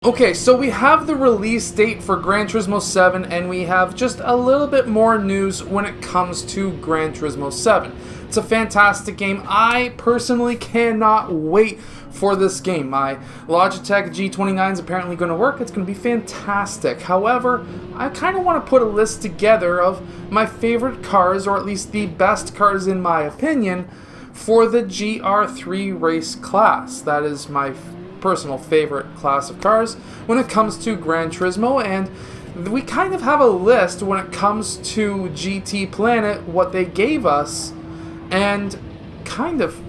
Okay, so we have the release date for Gran Turismo 7, and we have just a little bit more news when it comes to Gran Turismo 7. It's a fantastic game. I personally cannot wait for this game. My Logitech G29 is apparently going to work. It's going to be fantastic. However, I kind of want to put a list together of my favorite cars, or at least the best cars in my opinion, for the GR3 race class. That is my personal favorite class of cars when it comes to Gran Turismo, and we kind of have a list when it comes to GT Planet, what they gave us, and kind of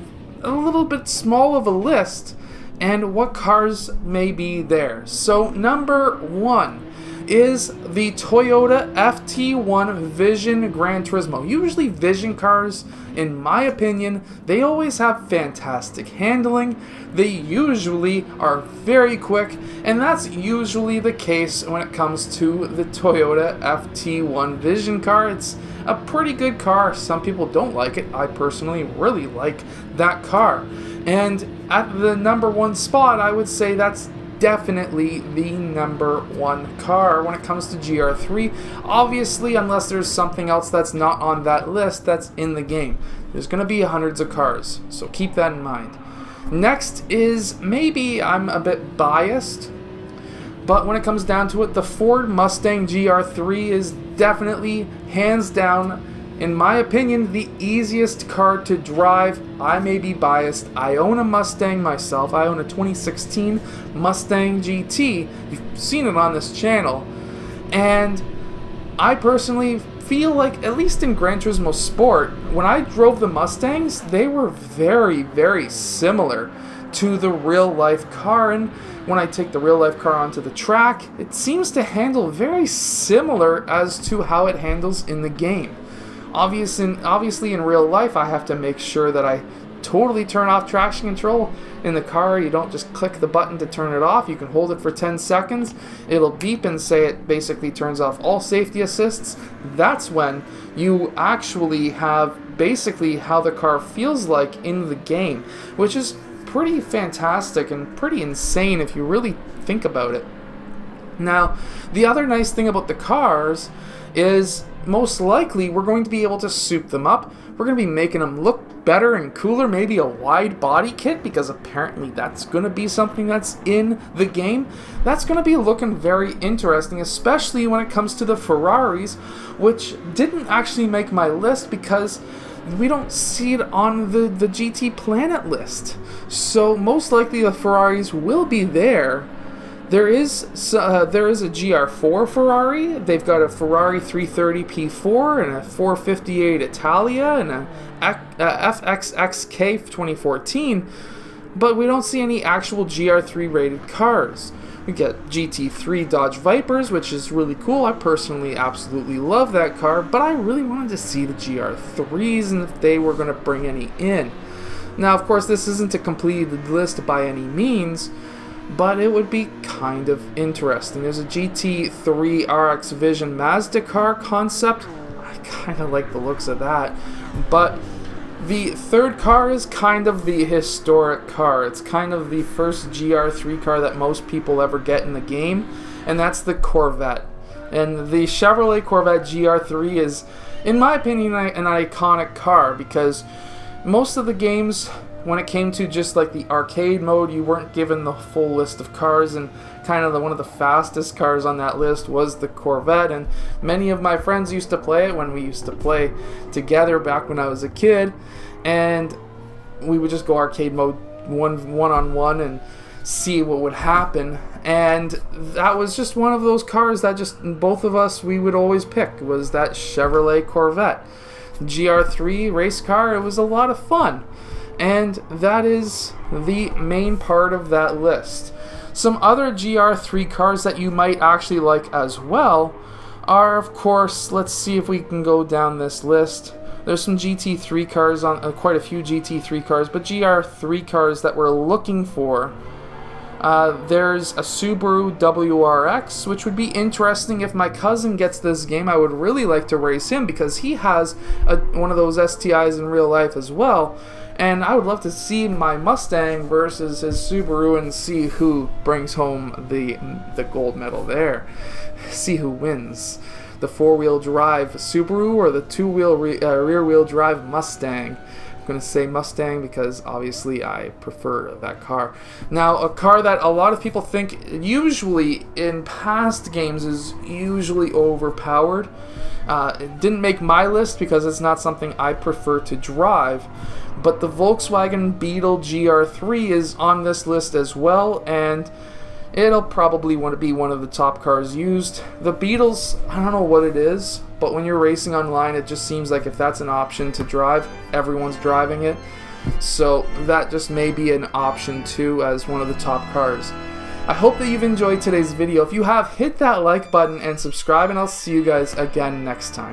a little bit small of a list, and what cars may be there. So number one is the Toyota FT1 Vision Gran Turismo. Usually Vision cars, in my opinion, they always have fantastic handling. They usually are very quick, and that's usually the case when it comes to the Toyota FT1 Vision car. It's a pretty good car. Some people don't like it. I personally really like that car. And at the number one spot, I would say that's definitely the number one car when it comes to GR3. Obviously, unless there's something else that's not on that list that's in the game. There's going to be hundreds of cars, so keep that in mind. Next is, maybe I'm a bit biased, but when it comes down to it, the Ford Mustang GR3 is definitely, hands down, in my opinion, the easiest car to drive. I may be biased. I own a Mustang myself. I own a 2016 Mustang GT. You've seen it on this channel. And I personally feel like, at least in Gran Turismo Sport, when I drove the Mustangs, they were very, very similar to the real-life car. And when I take the real-life car onto the track, it seems to handle very similar as to how it handles in the game. Obviously, in real life, I have to make sure that I totally turn off traction control. In the car, you don't just click the button to turn it off. You can hold it for 10 seconds. It'll beep and say it basically turns off all safety assists. That's when you actually have basically how the car feels like in the game, which is pretty fantastic and pretty insane if you really think about it. Now, the other nice thing about the cars is most likely we're going to be able to soup them up. We're going to be making them look better and cooler, maybe a wide body kit, because apparently that's going to be something that's in the game. That's going to be looking very interesting, especially when it comes to the Ferraris, which didn't actually make my list because we don't see it on the GT Planet list. So most likely the Ferraris will be there. There is a GR4 Ferrari. They've got a Ferrari 330 P4 and a 458 Italia and a FXXK 2014, but we don't see any actual GR3 rated cars. We get GT3 Dodge Vipers, which is really cool. I personally absolutely love that car, but I really wanted to see the GR3s and if they were going to bring any in. Now, of course, this isn't a completed list by any means, but it would be kind of interesting. There's a GT3 RX Vision Mazda car concept. I kind of like the looks of that. But the third car is kind of the historic car. It's kind of the first GR3 car that most people ever get in the game, and that's the Corvette. And the Chevrolet Corvette GR3 is, in my opinion, an iconic car because most of the games, when it came to just like the arcade mode, you weren't given the full list of cars, and kind of one of the fastest cars on that list was the Corvette, and many of my friends used to play it when we used to play together back when I was a kid, and we would just go arcade mode one-on-one and see what would happen. And that was just one of those cars that just both of us, we would always pick, was that Chevrolet Corvette. GR3 race car, it was a lot of fun. And that is the main part of that list. Some other GR3 cars that you might actually like as well are, of course, let's see if we can go down this list. There's some GT3 cars on, quite a few GT3 cars, but GR3 cars that we're looking for There's a Subaru WRX, which would be interesting if my cousin gets this game. I would really like to race him because he has one of those STIs in real life as well. And I would love to see my Mustang versus his Subaru and see who brings home the gold medal there. See who wins. The four-wheel drive Subaru or the two-wheel rear-wheel drive Mustang. I'm going to say Mustang because obviously I prefer that car. Now, a car that a lot of people think usually in past games is usually overpowered. It didn't make my list because it's not something I prefer to drive. But the Volkswagen Beetle Gr3 is on this list as well, and it'll probably want to be one of the top cars used. The Beetles, I don't know what it is, but when you're racing online, it just seems like if that's an option to drive, everyone's driving it. So that just may be an option too as one of the top cars. I hope that you've enjoyed today's video. If you have, hit that like button and subscribe, and I'll see you guys again next time.